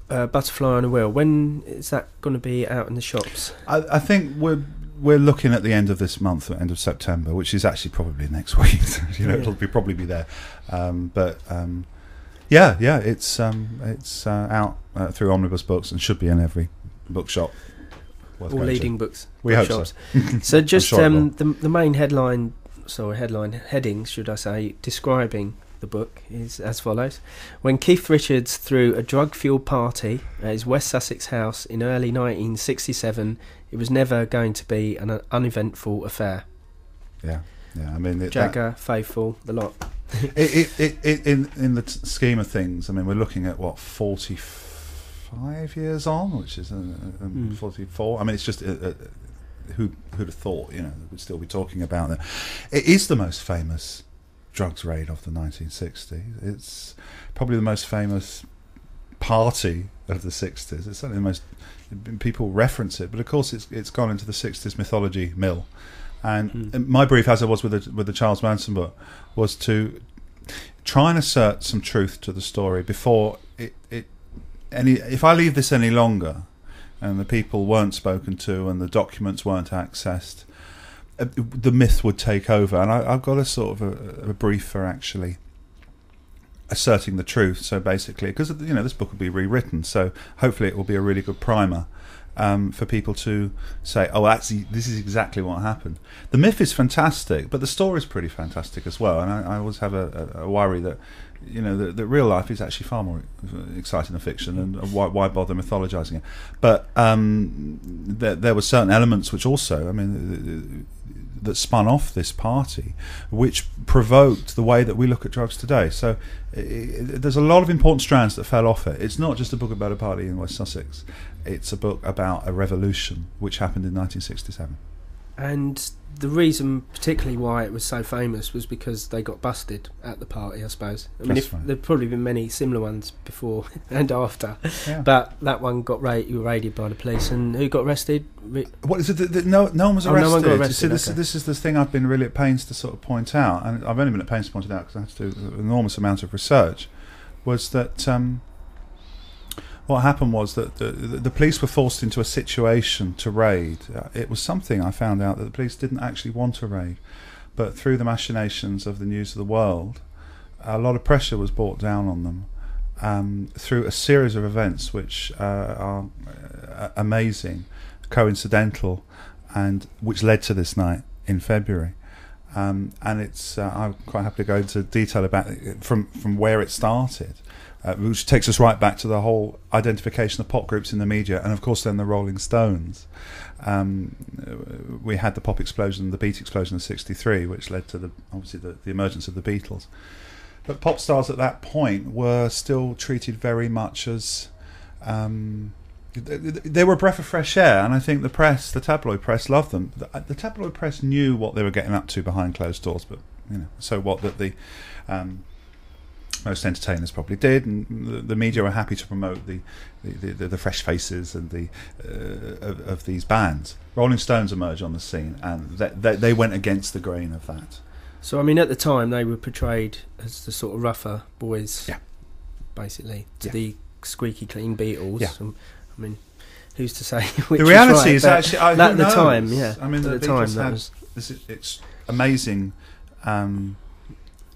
Butterfly on a Wheel. When is that going to be out in the shops? I think we're looking at the end of this month, end of September, which is actually probably next week. It'll probably be there. It's out through Omnibus Books and should be in every bookshop. All leading books. We hope shops. so. So just the main headline headings, should I say, describing the book is as follows: when Keith Richards threw a drug-fueled party at his West Sussex house in early 1967, it was never going to be an uneventful affair. Yeah. I mean, Jagger, Faithful, the lot. In the scheme of things, I mean, we're looking at 45 years on, which is 44. I mean, it's just who'd have thought, we'd still be talking about it. It is the most famous drugs raid of the 1960s. It's probably the most famous party of the 60s. It's certainly the most, people reference it, but of course it's gone into the 60s mythology mill. And my brief, as I was with the Charles Manson book, was to try and assert some truth to the story before if I leave this any longer and the people weren't spoken to and the documents weren't accessed, the myth would take over. And I've got a sort of a brief for actually asserting the truth. So basically, because this book will be rewritten, so hopefully it will be a really good primer for people to say, oh, actually, this is exactly what happened. The myth is fantastic, but the story is pretty fantastic as well. And I always have a worry that that real life is actually far more exciting than fiction, and why bother mythologizing it? But there were certain elements which also, I mean, that spun off this party, which provoked the way that we look at drugs today. So there's a lot of important strands that fell off it. It's not just a book about a party in West Sussex. It's a book about a revolution which happened in 1967. And the reason particularly why it was so famous was because they got busted at the party, I suppose. I mean, there've probably been many similar ones before and after, but that one got raided by the police. And who got arrested? What is it? No one was arrested. No one got arrested. This is the thing I've been really at pains to sort of point out, and I've only been at pains to point it out because I had to do an enormous amount of research, was that what happened was that the police were forced into a situation to raid. It was something I found out that the police didn't actually want to raid, but through the machinations of the News of the World, a lot of pressure was brought down on them through a series of events which are amazing, coincidental, and which led to this night in February. And it's I'm quite happy to go into detail about it from where it started. Which takes us right back to the whole identification of pop groups in the media, and of course then the Rolling Stones. We had the pop explosion, the beat explosion of '63, which led to obviously the emergence of the Beatles. But pop stars at that point were still treated very much as they were a breath of fresh air, and I think the press, the tabloid press, loved them. The tabloid press knew what they were getting up to behind closed doors, but so what that the most entertainers probably did, and the media were happy to promote the fresh faces and of these bands. Rolling Stones emerged on the scene, and they went against the grain of that. So I mean, at the time they were portrayed as the sort of rougher boys, basically, to the squeaky clean Beatles. I mean, who's to say which the reality is right, is actually at the time, I mean, the Beatles had this amazing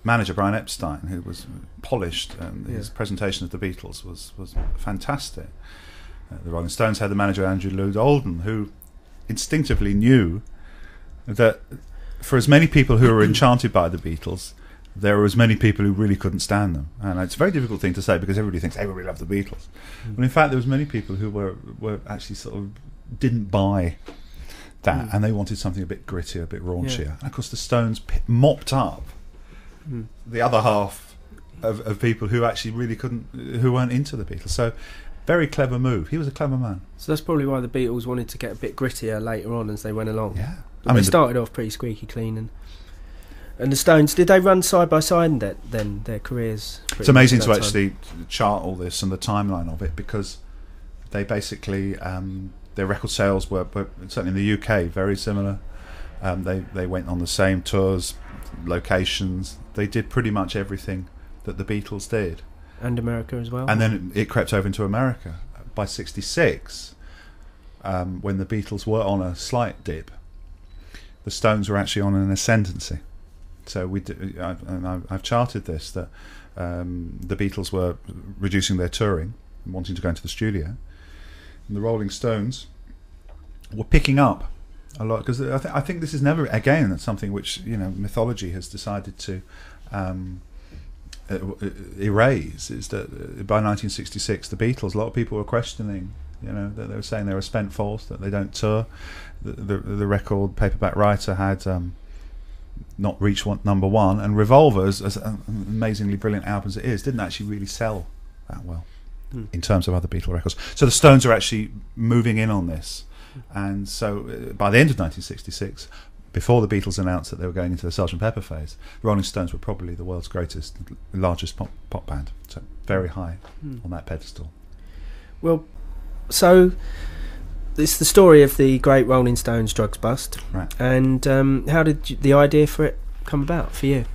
manager, Brian Epstein, who was polished, and his presentation of the Beatles was fantastic. The Rolling Stones had the manager Andrew Lloyd Oldham, who instinctively knew that for as many people who were enchanted by the Beatles, there were as many people who really couldn't stand them. And it's a very difficult thing to say because everybody thinks everybody loved the Beatles. But in fact there was many people who were actually sort of didn't buy that, and they wanted something a bit grittier, a bit raunchier. And of course the Stones mopped up the other half of people who actually really who weren't into the Beatles. So very clever move. He was a clever man. So that's probably why the Beatles wanted to get a bit grittier later on as they went along. I mean, they started off pretty squeaky clean, and the Stones, did they run side by side in then their careers? It's amazing to actually chart all this and the timeline of it, because they basically their record sales were certainly in the UK very similar. They went on the same tours, locations. They did pretty much everything that the Beatles did. And America as well. And then it crept over into America. By 1966, when the Beatles were on a slight dip, the Stones were actually on an ascendancy. So I've charted this, that the Beatles were reducing their touring and wanting to go into the studio, and the Rolling Stones were picking up a lot, because I think this is never, again, that's something which, you know, mythology has decided to erase, is that by 1966 the Beatles, a lot of people were questioning, you know, that they were saying they were a spent force, that they don't tour. The record paperback writer had not reached number one, and Revolvers, as an amazingly brilliant album as it is, didn't actually really sell that well in terms of other Beatle records. So the Stones are actually moving in on this, and so by the end of 1966, before the Beatles announced that they were going into the Sgt. Pepper phase, the Rolling Stones were probably the world's greatest, largest pop band. So very high on that pedestal. Well, so it's the story of the great Rolling Stones drugs bust. Right. And how did the idea for it come about for you?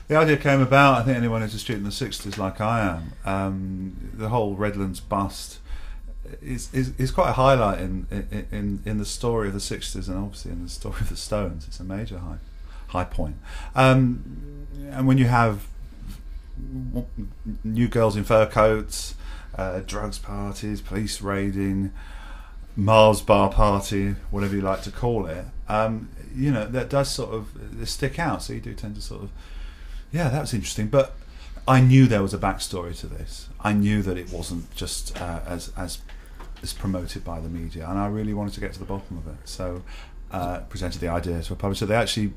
The idea came about, I think anyone who's a student in the 60s like I am, the whole Redlands bust is quite a highlight in the story of the 60s, and obviously in the story of the Stones. It's a major high point. And when you have new girls in fur coats, drugs parties, police raiding, Mars bar party, whatever you like to call it, you know, that does sort of stick out. So you do tend to sort of, yeah, that was interesting. But I knew there was a backstory to this. I knew that it wasn't just as promoted by the media, and I really wanted to get to the bottom of it. So presented the idea to a publisher. They actually,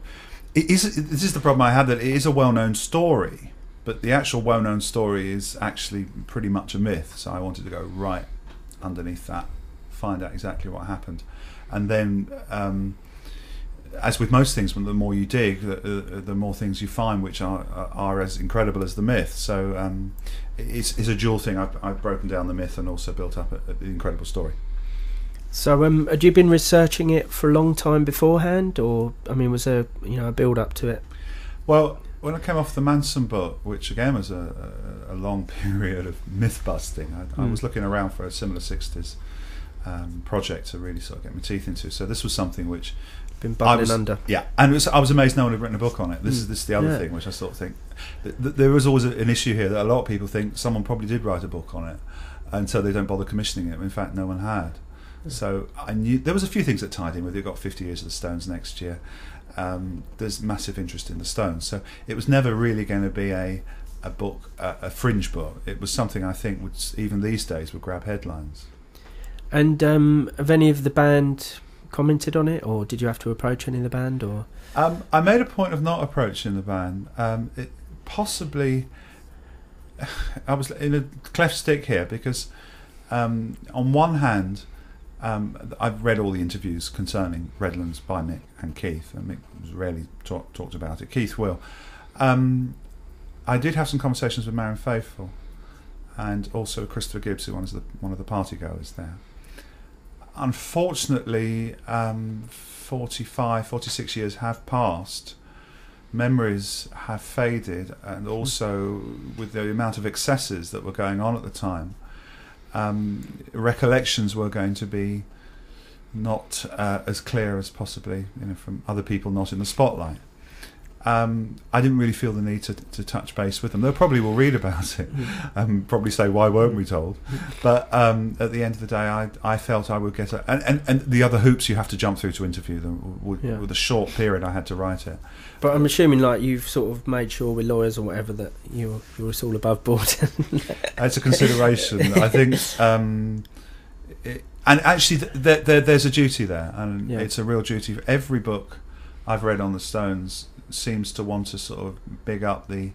this is the problem I had, that it is a well-known story, but the actual well-known story is actually pretty much a myth. So I wanted to go right underneath that, find out exactly what happened, and then as with most things, the more you dig, the more things you find which are as incredible as the myth. So it's a dual thing. I've broken down the myth and also built up the incredible story. So had you been researching it for a long time beforehand, or I mean, was there a build up to it? Well, when I came off the Manson book, which again was a long period of myth busting, I was looking around for a similar 60s project to really sort of get my teeth into. So this was something which been bubbling under. Yeah, and I was amazed no one had written a book on it. This is the other thing which I sort of think there was always an issue here, that a lot of people think someone probably did write a book on it, and so they don't bother commissioning it. In fact, no one had. So I knew there was a few things that tied in with it. You've got 50 years of the Stones next year. There's massive interest in the Stones, so it was never really going to be a book, a fringe book. It was something I think would, even these days, would grab headlines. And have any of the band commented on it, or did you have to approach any of the band? Or I made a point of not approaching the band. It possibly, I was in a cleft stick here, because on one hand, I've read all the interviews concerning Redlands by Mick and Keith, and Mick was rarely talked about it. Keith will. I did have some conversations with Marion Faithfull, and also Christopher Gibbs, who was one of the party goers there. Unfortunately, 46 years have passed. Memories have faded, and also with the amount of excesses that were going on at the time, recollections were going to be not as clear as possibly, from other people not in the spotlight. I didn't really feel the need to touch base with them. They probably will read about it, probably say, why weren't we told? But at the end of the day, I felt I would get and the other hoops you have to jump through to interview them with a short period I had to write it. But I'm assuming, like, you've sort of made sure with lawyers or whatever that you're all above board. It's a consideration. I think, and actually there's a duty there, and it's a real duty. For every book I've read on the Stones seems to want to sort of big up the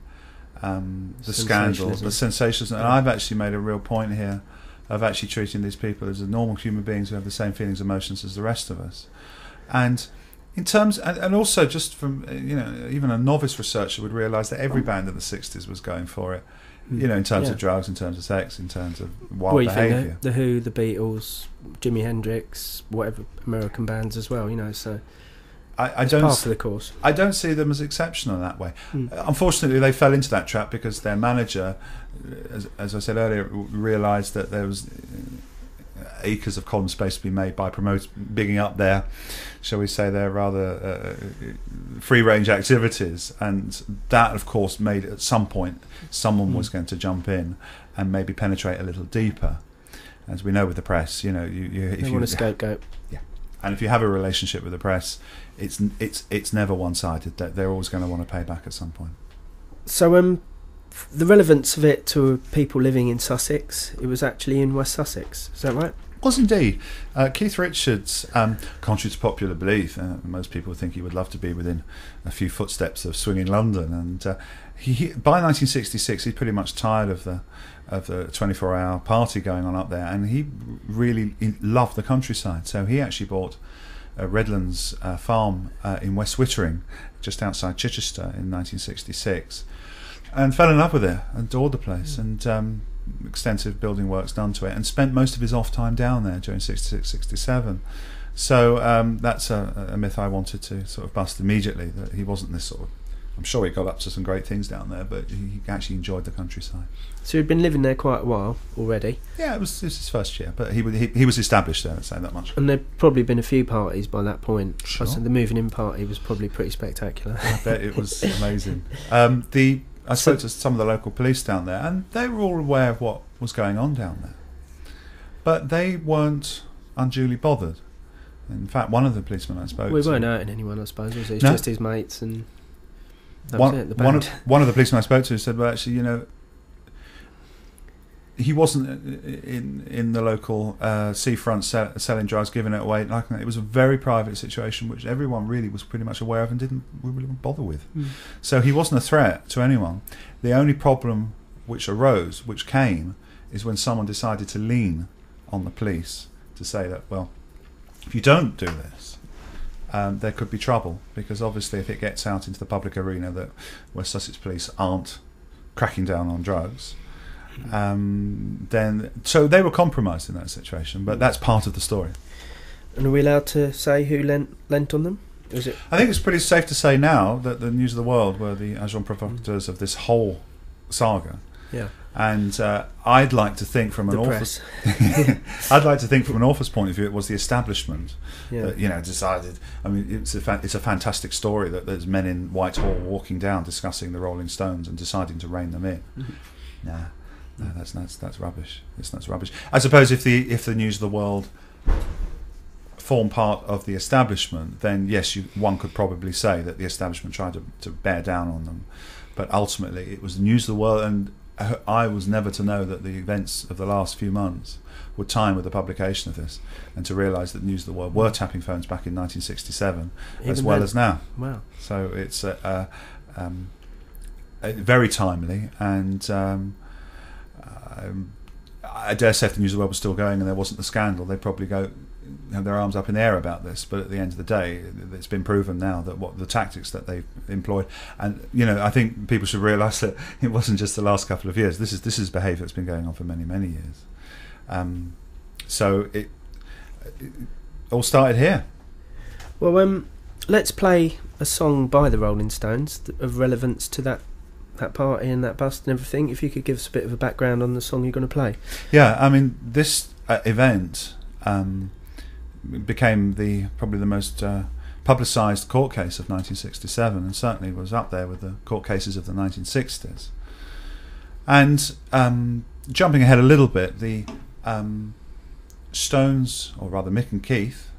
scandal, the sensationalism, and I've actually made a real point here of actually treating these people as normal human beings who have the same feelings and emotions as the rest of us. And in terms, and also just from even a novice researcher would realise that every band in the 60s was going for it, in terms of drugs, in terms of sex, in terms of wild behaviour. The Who, the Beatles, Jimi Hendrix, whatever American bands as well, so. I It's don't part of the course. I don't see them as exceptional in that way. Mm. Unfortunately, they fell into that trap because their manager, as I said earlier, realised that there was acres of column space to be made by bigging up their, shall we say, their rather free-range activities, and that, of course, made at some point someone was going to jump in and maybe penetrate a little deeper. As we know with the press, if They want a scapegoat. Yeah, and if you have a relationship with the press, it's never one-sided. They're always going to want to pay back at some point. So, the relevance of it to people living in Sussex, it was actually in West Sussex. Is that right? Was indeed. Keith Richards, contrary to popular belief, most people think he would love to be within a few footsteps of swinging London, and he by 1966 he's pretty much tired of the 24-hour party going on up there, and he really loved the countryside. So he actually bought a Redlands farm in West Wittering, just outside Chichester, in 1966, and fell in love with it, adored the place, and extensive building works done to it, and spent most of his off time down there during 66, 67. So that's a myth I wanted to sort of bust immediately, that he wasn't this sort of, I'm sure he got up to some great things down there, but he actually enjoyed the countryside. So he'd been living there quite a while already. Yeah, it was his first year, but he was established there, let's say that much. And there'd probably been a few parties by that point. Sure. So the moving in party was probably pretty spectacular. I bet it was amazing. I spoke to some of the local police down there, and they were all aware of what was going on down there, but they weren't unduly bothered. In fact, one of the policemen I spoke to... We weren't hurting anyone, I suppose, was it? It's No. just his mates, and that was it, the one band. of the policemen I spoke to said, well, actually, he wasn't in the local seafront selling drugs, giving it away. Like that. It was a very private situation, which everyone really was pretty much aware of and didn't really bother with. Mm. So he wasn't a threat to anyone. The only problem which came, is when someone decided to lean on the police to say that, well, if you don't do this, there could be trouble, because obviously if it gets out into the public arena that West Sussex police aren't cracking down on drugs, then so they were compromised in that situation, but that's part of the story. And are we allowed to say who lent on them? Was it? I think it's pretty safe to say now that the News of the World were the agents provocateurs of this whole saga. Yeah. And I'd like to think from an author's I'd like to think from an author's point of view, it was the establishment that decided. I mean, it's a fantastic story that there's men in Whitehall walking down discussing the Rolling Stones and deciding to rein them in. Mm-hmm. No, that's rubbish. That's rubbish. I suppose if the News of the World form part of the establishment, then yes, one could probably say that the establishment tried to bear down on them, but ultimately it was the News of the World, and I was never to know that the events of the last few months would time with the publication of this, and to realise that News of the World were tapping phones back in 1967 as well as now. Wow! So it's very timely, and I dare say if the News of the World was still going and there wasn't the scandal, they'd probably have their arms up in the air about this. But at the end of the day, it's been proven now that what the tactics that they've employed, and I think people should realise that it wasn't just the last couple of years. This is behaviour that's been going on for many, many years. So it all started here. Well, let's play a song by the Rolling Stones of relevance to that party and that bust and everything. If you could give us a bit of a background on the song you're going to play. Yeah, I mean, this event became probably the most publicised court case of 1967, and certainly was up there with the court cases of the 1960s. And jumping ahead a little bit, the Stones, or rather Mick and Keith,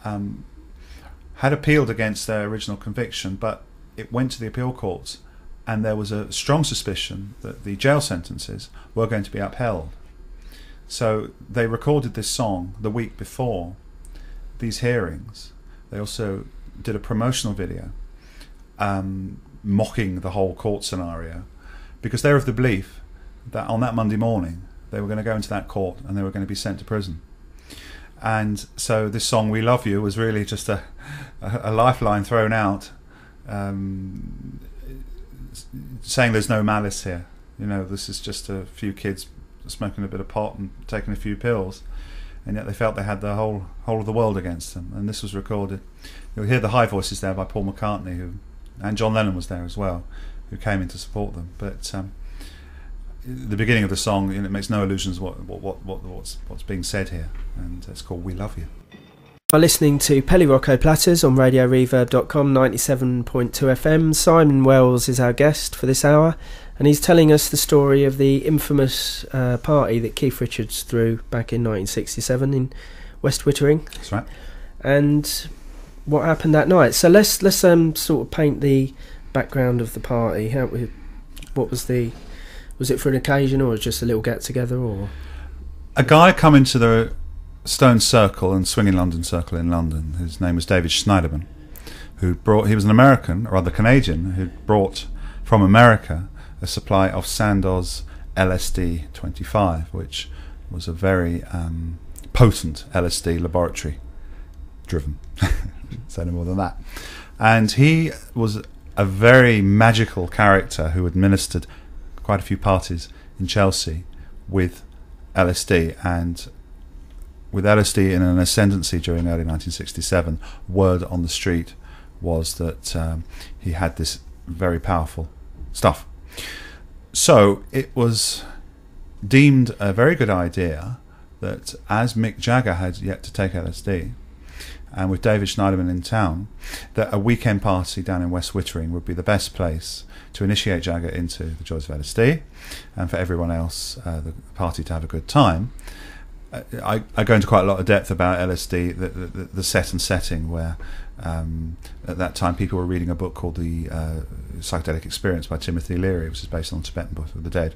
had appealed against their original conviction, but it went to the appeal courts, and there was a strong suspicion that the jail sentences were going to be upheld. So they recorded this song the week before these hearings. They also did a promotional video mocking the whole court scenario, because they're of the belief that on that Monday morning they were going to go into that court and they were going to be sent to prison. And so this song, We Love You, was really just a lifeline thrown out, saying there's no malice here. This is just a few kids smoking a bit of pot and taking a few pills. and yet they felt they had the whole of the world against them. And this was recorded. You'll hear the high voices there by Paul McCartney, and John Lennon was there as well, who came in to support them. But the beginning of the song, it makes no illusions what's being said here, and it's called "We Love You." Are listening to Pelly Rocco Platters on RadioReverb.com 97.2 FM. Simon Wells is our guest for this hour, and he's telling us the story of the infamous party that Keith Richards threw back in 1967 in West Wittering. That's right. And what happened that night. So let's sort of paint the background of the party. Was it for an occasion, or was it just a little get together, or a guy come into the Stone Circle and Swinging London Circle in London? His name was David Schneiderman, he was an American, or rather Canadian, who brought from America a supply of Sandoz LSD 25, which was a very potent LSD laboratory driven. Say no more than that. And he was a very magical character who administered quite a few parties in Chelsea with LSD, and with LSD in an ascendancy during early 1967, word on the street was that he had this very powerful stuff. So it was deemed a very good idea that, as Mick Jagger had yet to take LSD, and with David Schneiderman in town, that a weekend party down in West Wittering would be the best place to initiate Jagger into the joys of LSD, and for everyone else, the party to have a good time. I go into quite a lot of depth about LSD, the set and setting, where at that time people were reading a book called The Psychedelic Experience by Timothy Leary, which is based on the Tibetan Book of the Dead,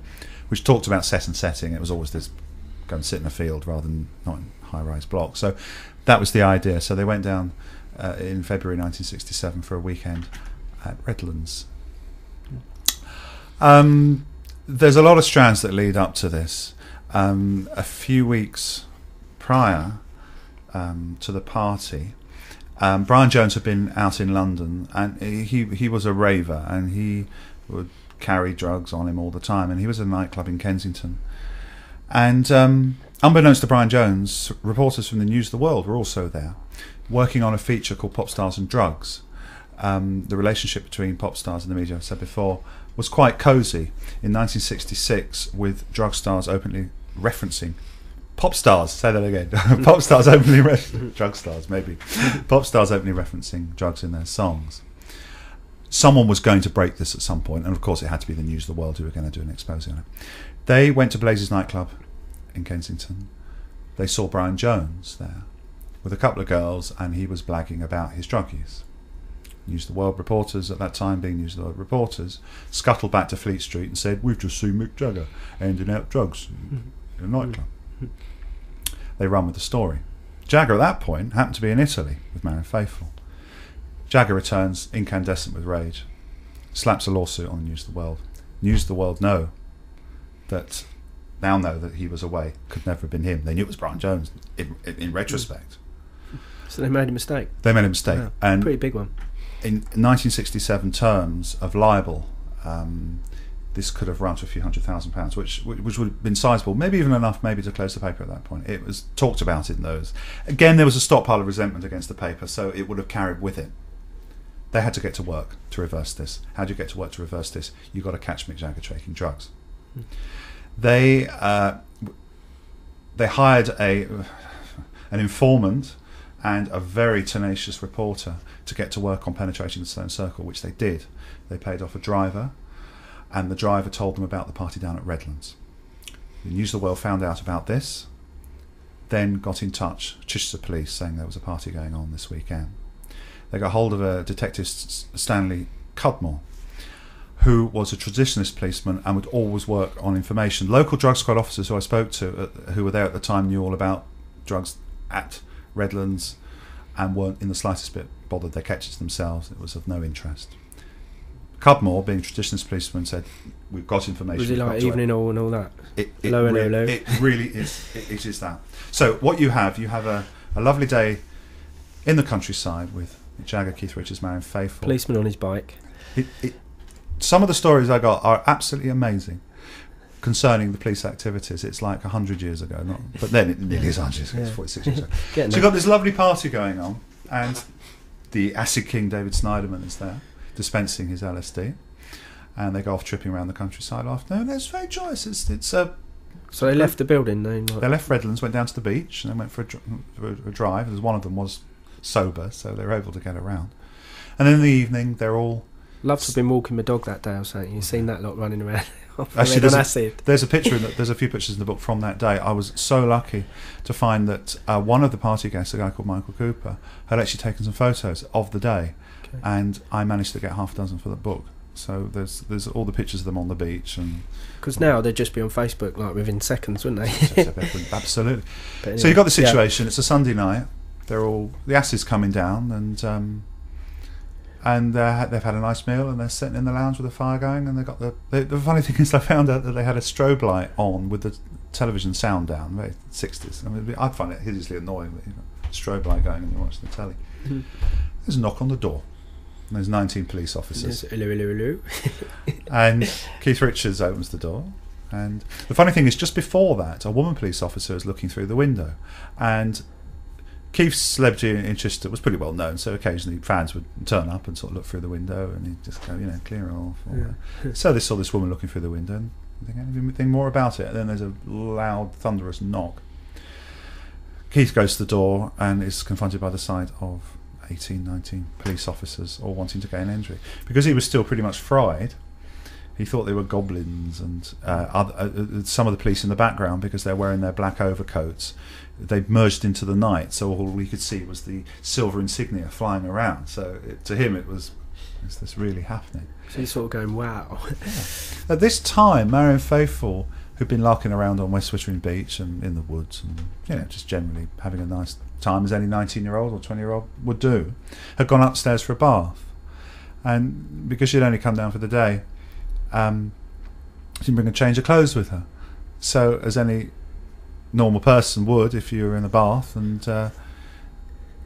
which talked about set and setting. It was always this, go and sit in a field rather than not in high-rise blocks. So that was the idea. So they went down in February 1967 for a weekend at Redlands. There's a lot of strands that lead up to this. A few weeks prior to the party, Brian Jones had been out in London, and he was a raver, and he would carry drugs on him all the time, and he was at a nightclub in Kensington. And unbeknownst to Brian Jones, reporters from the News of the World were also there, working on a feature called Pop Stars and Drugs. The relationship between pop stars and the media, I've said before, was quite cosy in 1966, with drug stars openly referencing pop stars. Say that again. Pop stars openly drug stars, maybe. Pop stars openly referencing drugs in their songs. Someone was going to break this at some point, and of course it had to be the News of the World who were going to do an expose on it. They went to Blazes nightclub in Kensington. They saw Brian Jones there with a couple of girls, and he was blagging about his drug use. News of the World reporters at that time, being News of the World reporters, scuttled back to Fleet Street and said, "We've just seen Mick Jagger handing out drugs in a nightclub." They run with the story. Jagger at that point happened to be in Italy with Marianne Faithfull. Jagger returns incandescent with rage, slaps a lawsuit on the News of the World. News of the World now know that he was away, could never have been him. They knew it was Brian Jones in retrospect. So they made a mistake. They made a mistake. Yeah, and pretty big one. In 1967 terms of libel, this could have run to a few £100,000, which would have been sizable, maybe even enough maybe to close the paper at that point. It was talked about in those. Again, there was a stockpile of resentment against the paper, so it would have carried with it. They had to get to work to reverse this. How do you get to work to reverse this? You've got to catch Mick Jagger taking drugs. They hired an informant and a very tenacious reporter to get to work on penetrating the Stone Circle, which they did. They paid off a driver, and the driver told them about the party down at Redlands. The News of the World found out about this, then got in touch, Chichester Police, saying there was a party going on this weekend. They got hold of a detective, Stanley Cudmore, who was a traditionalist policeman and would always work on information. Local drug squad officers who I spoke to, who were there at the time, knew all about drugs at Redlands and weren't in the slightest bit bothered. They kept it to themselves. It was of no interest. Cudmore, being a traditionalist policeman, said, "We've got information." Was it like evening all and all that? It really is. It is that. So what you have a lovely day in the countryside with Jagger, Keith Richards, Marianne Faithfull. Policeman on his bike. Some of the stories I got are absolutely amazing. concerning the police activities. It's like 100 years ago, but then it nearly is 100 years ago, it's 46 years ago. So you've got this lovely party going on, and the acid king David Snyderman is there, dispensing his LSD, and they go off tripping around the countryside afternoon. It's very joyous. So they left the building. They left Redlands, went down to the beach, and then went for a drive. As one of them was sober, so they were able to get around. And then in the evening, they're all... Love to have been walking my dog that day or something. You've seen that lot running around. Actually, there's a picture. There's a few pictures in the book from that day. I was so lucky to find that one of the party guests, a guy called Michael Cooper, had actually taken some photos of the day, and I managed to get half a dozen for the book. So there's all the pictures of them on the beach, and because now they'd just be on Facebook like within seconds, wouldn't they? Absolutely. Anyway, so you've got the situation. It's a Sunday night. The acid's coming down, and they've had a nice meal, and they're sitting in the lounge with a fire going, and they've got the funny thing is I found out that they had a strobe light on with the television sound down, very 60s. I mean, I'd find it hideously annoying that you've got a strobe light going and you're watching the telly. Mm-hmm. There's a knock on the door. And there's 19 police officers. Yes, hello. And Keith Richards opens the door. And the funny thing is, just before that, a woman police officer is looking through the window. And Keith's celebrity interest was pretty well known, so occasionally fans would turn up and sort of look through the window, and he'd just go, clear it off. So they saw this woman looking through the window, and they think anything more about it. And then there's a loud, thunderous knock. Keith goes to the door and is confronted by the sight of 18, 19 police officers all wanting to gain entry. Because he was still pretty much fried, he thought they were goblins, and some of the police in the background, because they're wearing their black overcoats, they merged into the night, so all we could see was the silver insignia flying around. So to him it was, is this really happening? So he's sort of going, wow. At this time, Marion Faithfull, who'd been larking around on West Wittering Beach and in the woods, and just generally having a nice time as any 19-year-old or 20-year-old would do, had gone upstairs for a bath. And because she'd only come down for the day, she didn't bring a change of clothes with her. So as any normal person would, if you were in a bath and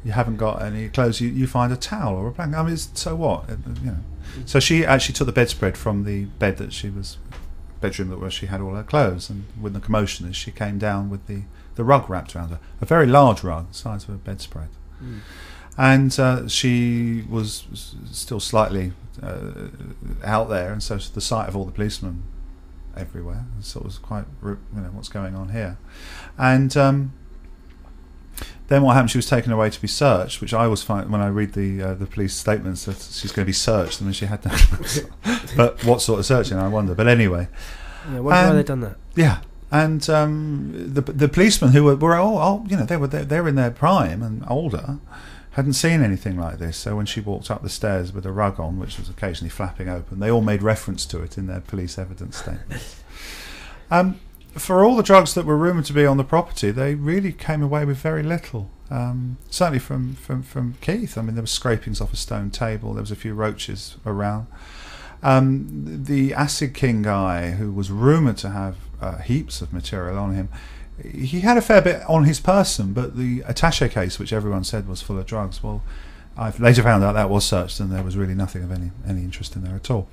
you haven't got any clothes, you find a towel or a blanket. I mean, so what? So she actually took the bedspread from the bed that she was... bedroom where she had all her clothes, and with the commotion as she came down with the rug wrapped around her, a very large rug the size of a bedspread. And she was still slightly out there, and so the sight of all the policemen everywhere sort of was quite, what's going on here. And then what happened, she was taken away to be searched, which I always find, when I read the police statements, that she's going to be searched. I mean, she had to... But what sort of searching, I wonder. But anyway... Yeah, why have they done that? Yeah. And the policemen who were all they were in their prime and older, hadn't seen anything like this. So when she walked up the stairs with a rug on, which was occasionally flapping open, they all made reference to it in their police evidence statements. For all the drugs that were rumoured to be on the property, they really came away with very little. Certainly from Keith. I mean, there were scrapings off a stone table. There was a few roaches around. The Acid King guy, who was rumoured to have heaps of material on him, he had a fair bit on his person, but the attaché case, which everyone said was full of drugs, well, I've later found out that was searched and there was really nothing of any interest in there at all.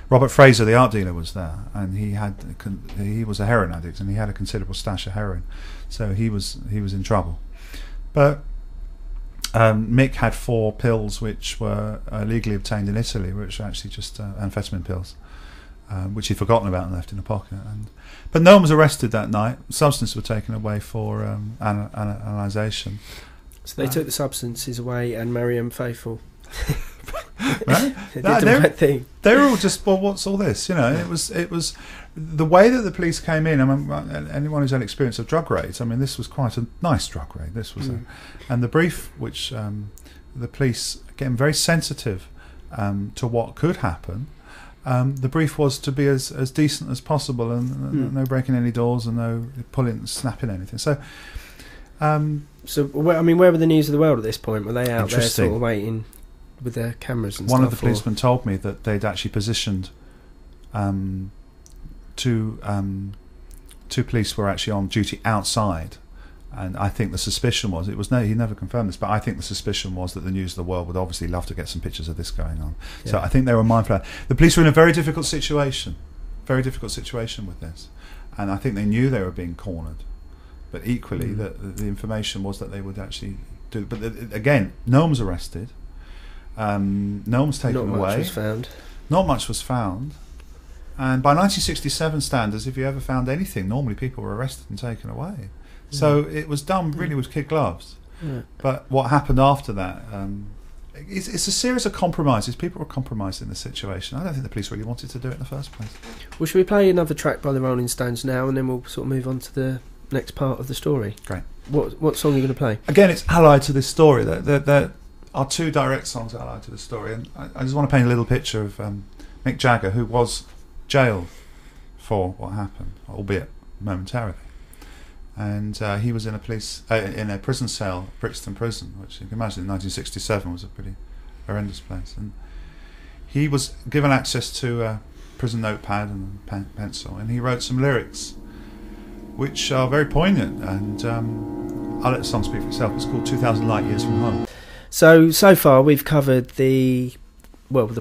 Robert Fraser, the art dealer, was there, and he was a heroin addict, and he had a considerable stash of heroin, so he was in trouble. But Mick had 4 pills which were legally obtained in Italy, which were actually just amphetamine pills, which he'd forgotten about and left in a pocket. But no one was arrested that night. Substances were taken away for analysation. So they took the substances away, and Mariam Faithfull. Right? They did the right thing. They were all just, well, what's all this? It was the way that the police came in. I mean, anyone who's had experience of drug raids, I mean, this was quite a nice drug raid. This was and the brief, which the police, again, very sensitive to what could happen. The brief was to be as decent as possible, and no breaking any doors and no snapping anything. So, I mean, where were the news of the world at this point? Were they out there sort of waiting with their cameras and stuff? One of the policemen told me that they'd actually positioned two police were actually on duty outside, and I think the suspicion was, he never confirmed this, but I think the suspicion was that the news of the world would obviously love to get some pictures of this going on. Yeah. So I think they were mindful of that. The police were in a very difficult situation, very difficult situation with this, and I think they knew they were being cornered, but equally the information was that they would actually do. But again, no one was arrested. No one was taken away. Not much was found. Not much was found. And by 1967 standards, if you ever found anything, normally people were arrested and taken away. So it was done really with kid gloves. Yeah. But what happened after that, it's a series of compromises. People were compromised in the situation. I don't think the police really wanted to do it in the first place. Well, should we play another track by the Rolling Stones now, and then we'll sort of move on to the next part of the story? Great. What song are you going to play? Again, it's allied to this story. There are two direct songs allied to the story. And I just want to paint a little picture of Mick Jagger, who was jailed for what happened, albeit momentarily. And he was in a prison cell, Brixton Prison, which you can imagine in 1967 was a pretty horrendous place. And he was given access to a prison notepad and pencil, and he wrote some lyrics, which are very poignant. And I'll let the song speak for itself. It's called 2,000 Light Years from Home. So far we've covered the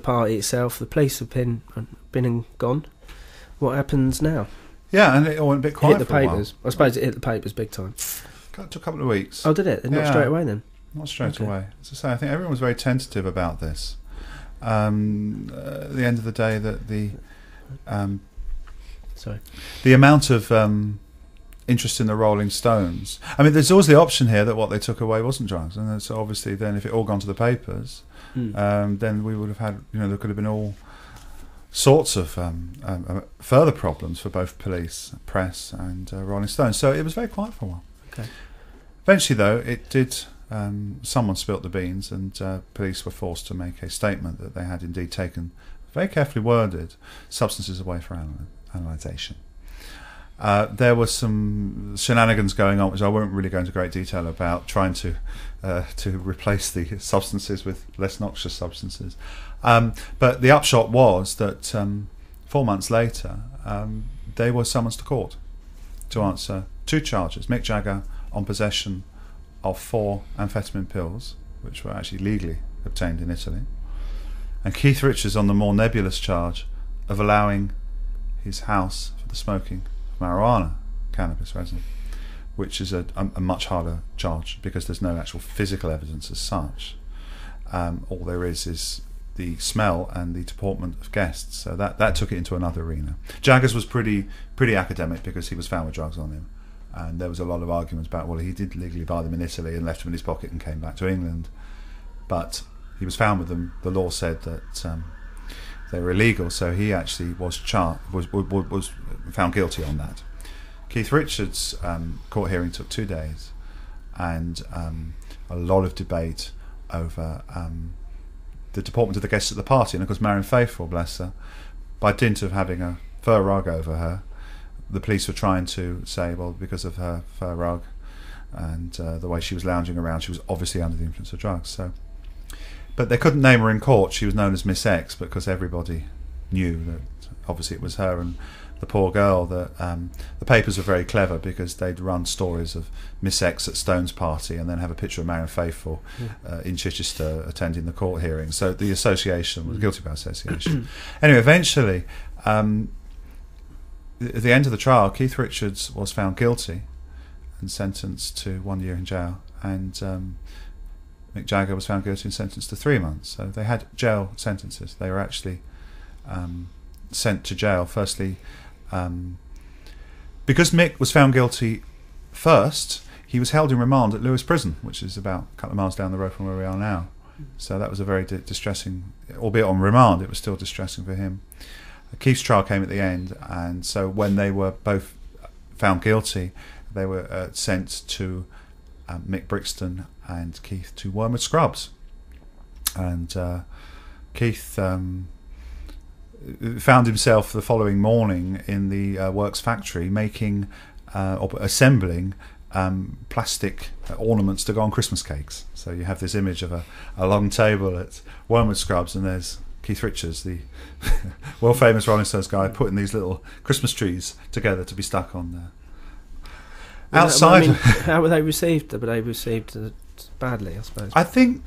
party itself. The police have been and gone. What happens now? Yeah, and it all went a bit quiet. Hit the papers. I suppose it hit the papers big time. It took a couple of weeks. Oh, did it? Not straight away then? Not straight away. As I say, I think everyone was very tentative about this. At the end of the day, that the amount of interest in the Rolling Stones. I mean, there's always the option here that what they took away wasn't drugs, and so obviously then if it all gone to the papers, then we would have had, there could have been all sorts of further problems for both police, press, and Rolling Stones. So it was very quiet for a while. Okay. Eventually, though, it did. Someone spilt the beans, and police were forced to make a statement that they had indeed taken, very carefully worded, substances away for analysation. There were some shenanigans going on, which I won't really go into great detail about, trying to replace the substances with less noxious substances. But the upshot was that 4 months later, they were summoned to court to answer two charges. Mick Jagger on possession of 4 amphetamine pills, which were actually legally obtained in Italy, and Keith Richards on the more nebulous charge of allowing his house for the smoking marijuana, cannabis resin, which is a much harder charge because there's no actual physical evidence as such. All there is the smell and the deportment of guests. So that took it into another arena. Jagger's was pretty academic because he was found with drugs on him, and there was a lot of arguments about, well, he did legally buy them in Italy and left them in his pocket and came back to England, but he was found with them. The law said that they were illegal, so he actually was found guilty on that. Keith Richards' court hearing took 2 days, and a lot of debate over the deportment of the guests at the party. And of course, Marianne Faithfull, bless her, by dint of having a fur rug over her, the police were trying to say, well, because of her fur rug and the way she was lounging around, she was obviously under the influence of drugs. So, but they couldn't name her in court. She was known as Miss X because everybody knew that obviously it was her. And the poor girl, that the papers were very clever because they'd run stories of Miss X at Stone's party and then have a picture of Marianne Faithfull in Chichester attending the court hearing. So the association was guilty by association. Anyway, eventually, at the end of the trial, Keith Richards was found guilty and sentenced to 1 year in jail, and Mick Jagger was found guilty and sentenced to 3 months. So they had jail sentences. They were actually sent to jail, firstly, because Mick was found guilty first. He was held in remand at Lewes Prison, which is about a couple of miles down the road from where we are now. So that was a very distressing, albeit on remand, it was still distressing for him. Keith's trial came at the end, and so when they were both found guilty, they were sent to Mick Brixton and Keith to Wormwood Scrubs. And Keith found himself the following morning in the works factory making or assembling plastic ornaments to go on Christmas cakes. So you have this image of a long table at Wormwood Scrubs, and there's Keith Richards, the world famous Rolling Stones guy, putting these little Christmas trees together to be stuck on there. Outside, how were they received? Were they received badly, I suppose? I think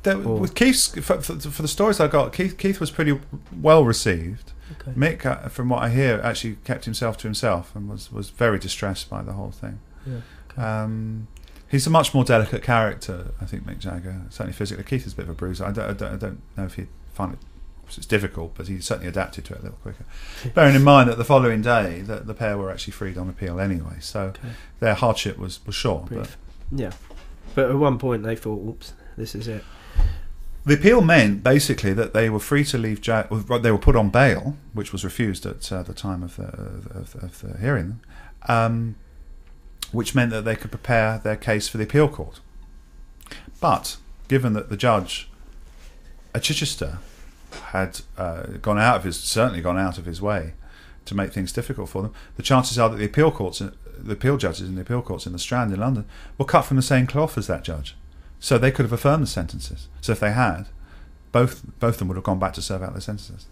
that with Keith's, for the stories I got, Keith was pretty well received. Okay. Mick, from what I hear, actually kept himself to himself and was very distressed by the whole thing. Yeah. Okay. He's a much more delicate character, I think, Mick Jagger, certainly physically. Keith is a bit of a bruiser. I don't know if he'd find it. It's difficult, but he certainly adapted to it a little quicker. Bearing in mind that the following day, the pair were actually freed on appeal anyway, so their hardship was short. But yeah, but at one point they thought, "Oops, this is it." The appeal meant basically that they were free to leave. They were put on bail, which was refused at the time of the hearing, which meant that they could prepare their case for the appeal court. But given that the judge at Chichester had gone out of his way to make things difficult for them, the chances are that the appeal judges in the appeal courts in the Strand in London were cut from the same cloth as that judge, so they could have affirmed the sentences. So if they had, both of them would have gone back to serve out their sentences.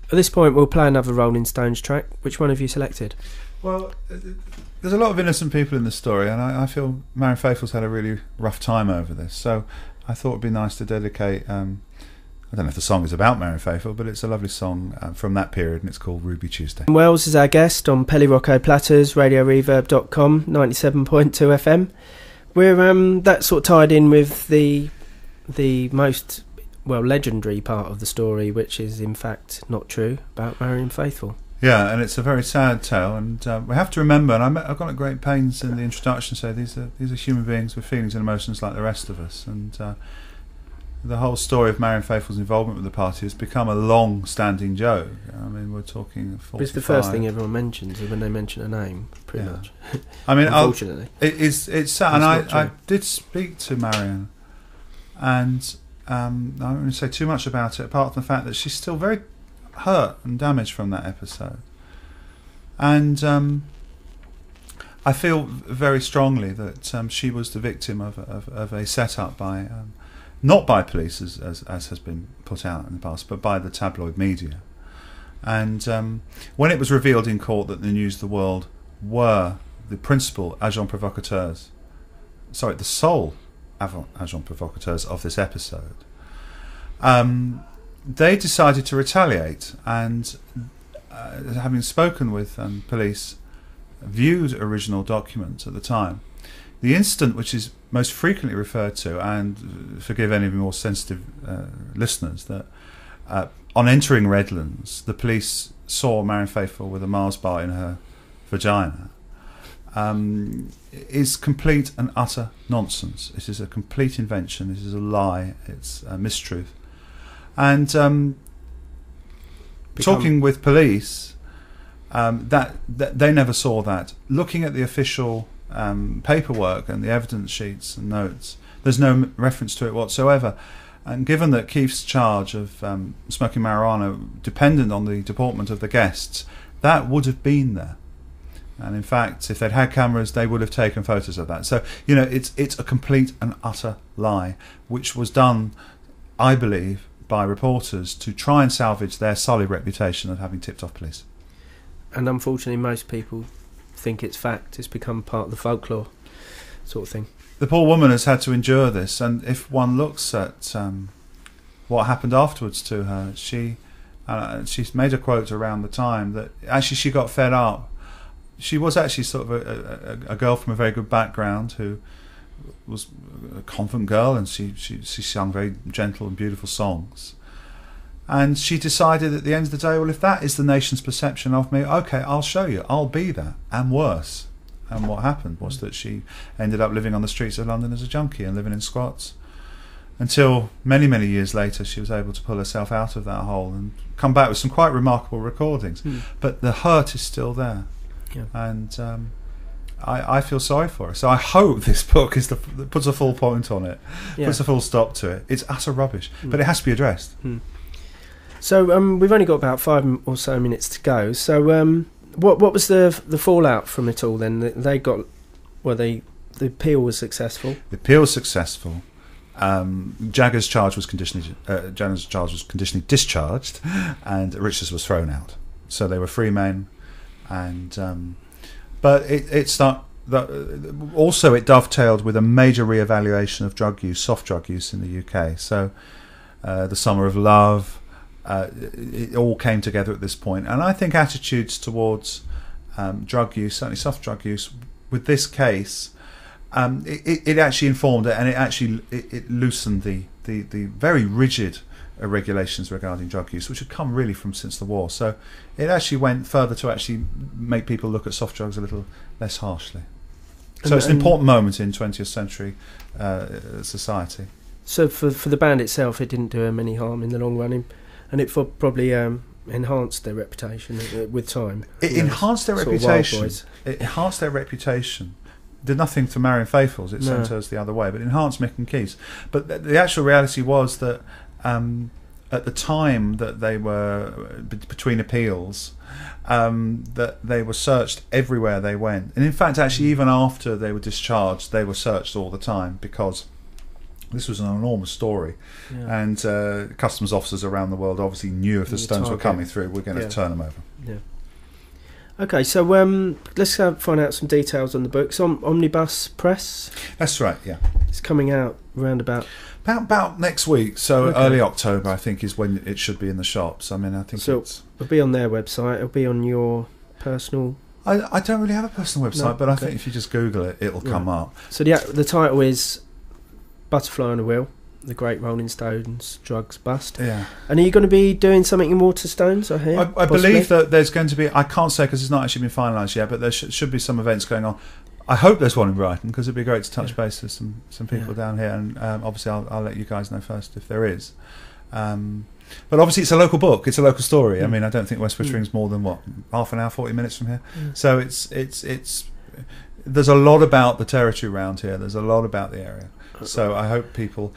At this point, we'll play another Rolling Stones track. Which one have you selected? Well, there's a lot of innocent people in this story, and I feel Marianne Faithfull's had a really rough time over this, so I thought it'd be nice to dedicate. I don't know if the song is about Marianne Faithfull, but it's a lovely song from that period, and it's called Ruby Tuesday. Wells is our guest on Pelly Rocco Platters, RadioReverb.com, 97.2 FM. We're that sort of tied in with the most legendary part of the story, which is in fact not true, about Marianne Faithfull. Yeah, and it's a very sad tale, and we have to remember, and I've got at great pains in the introduction to say these are human beings with feelings and emotions like the rest of us, and the whole story of Marianne Faithfull's involvement with the party has become a long-standing joke. I mean, we're talking 45. It's the first thing everyone mentions when they mention a name, pretty much. I mean, unfortunately, it's sad. And I did speak to Marianne, and I don't want to say too much about it, apart from the fact that she's still very hurt and damaged from that episode. And I feel very strongly that she was the victim of a set-up by... not by police, as has been put out in the past, but by the tabloid media. And when it was revealed in court that the News of the World were the principal agents provocateurs, the sole agents provocateurs of this episode, they decided to retaliate, and having spoken with police, viewed original documents at the time. The incident which is most frequently referred to, and forgive any of the more sensitive listeners, that on entering Redlands, the police saw Marianne Faithfull with a Mars bar in her vagina, is complete and utter nonsense. It is a complete invention. It is a lie. It's a mistruth. And talking with police, that they never saw that. Looking at the official paperwork and the evidence sheets and notes, there's no reference to it whatsoever. And given that Keith's charge of smoking marijuana depended on the deportment of the guests, that would have been there. And in fact, if they'd had cameras, they would have taken photos of that. So, it's a complete and utter lie, which was done, I believe, by reporters to try and salvage their solid reputation of having tipped off police. And unfortunately, most people think it's fact. It's become part of the folklore sort of thing. The poor woman has had to endure this, and if one looks at what happened afterwards to her, she's made a quote around the time that actually she got fed up. She was actually sort of a girl from a very good background who was a convent girl, and she sang very gentle and beautiful songs. And she decided at the end of the day, well, if that is the nation's perception of me, okay, I'll show you. I'll be that, and worse. And what happened was that she ended up living on the streets of London as a junkie and living in squats, until many, many years later she was able to pull herself out of that hole and come back with some quite remarkable recordings. But the hurt is still there. Yeah. And I feel sorry for her. So I hope this book puts a full point on it, puts a full stop to it. It's utter rubbish, but it has to be addressed. So we've only got about 5 or so minutes to go. So what was the fallout from it all then? They got, the appeal was successful. The appeal was successful. Jagger's charge was conditionally discharged, and Richards was thrown out. So they were free men, and but also it dovetailed with a major re-evaluation of drug use, soft drug use in the UK. So the Summer of Love, it all came together at this point. And I think attitudes towards drug use, certainly soft drug use, with this case, it actually informed it, and it loosened the very rigid regulations regarding drug use, which had come really from since the war. So it actually went further to actually make people look at soft drugs a little less harshly. So it's an important moment in 20th century society. So for the band itself, it didn't do them any harm in the long run, and it probably enhanced their reputation with time. It enhanced their reputation. It enhanced their reputation. Did nothing to Marion Faithfull's. It sent us the other way, but it enhanced Mick and Keith's. But the actual reality was that at the time that they were between appeals, that they were searched everywhere they went. And in fact, actually, even after they were discharged, they were searched all the time, because this was an enormous story. Yeah. And customs officers around the world obviously knew if the stones were coming through, we're going to turn them over. Yeah. Okay, so let's find out some details on the book. It's on Omnibus Press. That's right, yeah. It's coming out around about next week, so early October, I think, is when it should be in the shops. I mean, I think it'll be on their website. It'll be on your personal... I don't really have a personal website, but I think if you just Google it, it'll come up. So the title is Butterfly on a Wheel, The Great Rolling Stones Drugs Bust. Yeah. And are you going to be doing something in Waterstones, I hear? I believe that there's going to be... I can't say because it's not actually been finalised yet, but there should be some events going on. I hope there's one in Brighton, because it'd be great to touch base with some people down here, and obviously I'll let you guys know first if there is. But obviously it's a local book, it's a local story. I mean, I don't think West Wittering's more than half an hour, 40 minutes from here. So it's there's a lot about the territory around here. There's a lot about the area. So I hope people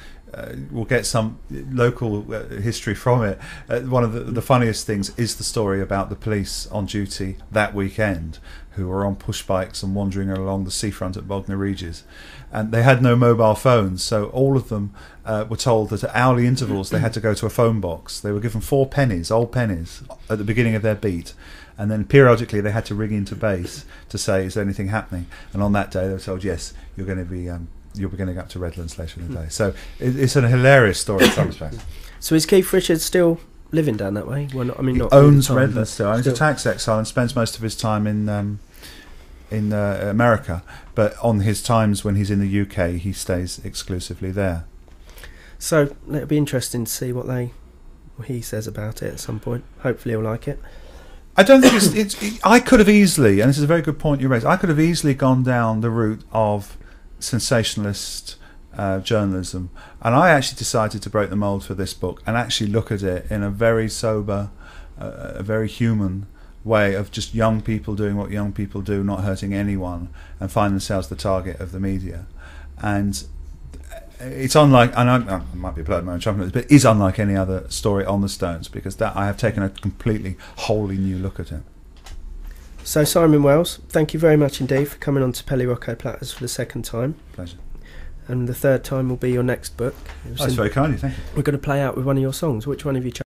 will get some local history from it. One of the funniest things is the story about the police on duty that weekend, who were on push bikes and wandering along the seafront at Bognor Regis, and they had no mobile phones, so all of them were told that at hourly intervals they had to go to a phone box. They were given 4 pennies, old pennies, at the beginning of their beat, and then periodically they had to ring into base to say, is there anything happening? And on that day they were told, yes, you're going to be you'll be going up to Redlands later in the day. So it's a hilarious story in some respects. So is Keith Richards still living down that way? Well, he owns Redlands still. He's a tax exile and spends most of his time in America, but on his times when he's in the UK, he stays exclusively there. So it'll be interesting to see what he says about it at some point. Hopefully he'll like it. I don't think I could have easily, and this is a very good point you raised, I could have easily gone down the route of sensationalist journalism, and I actually decided to break the mould for this book and actually look at it in a very sober, a very human way of just young people doing what young people do, not hurting anyone, and find themselves the target of the media. And it's unlike, and I might be blowing my own trumpet, but it is unlike any other story on the Stones, because that I have taken a completely, wholly new look at it. So Simon Wells, thank you very much indeed for coming on to Pelly Rocco Platters for the second time. Pleasure. And the third time will be your next book. That's very kind of you, thank you. We're going to play out with one of your songs. Which one have you chosen?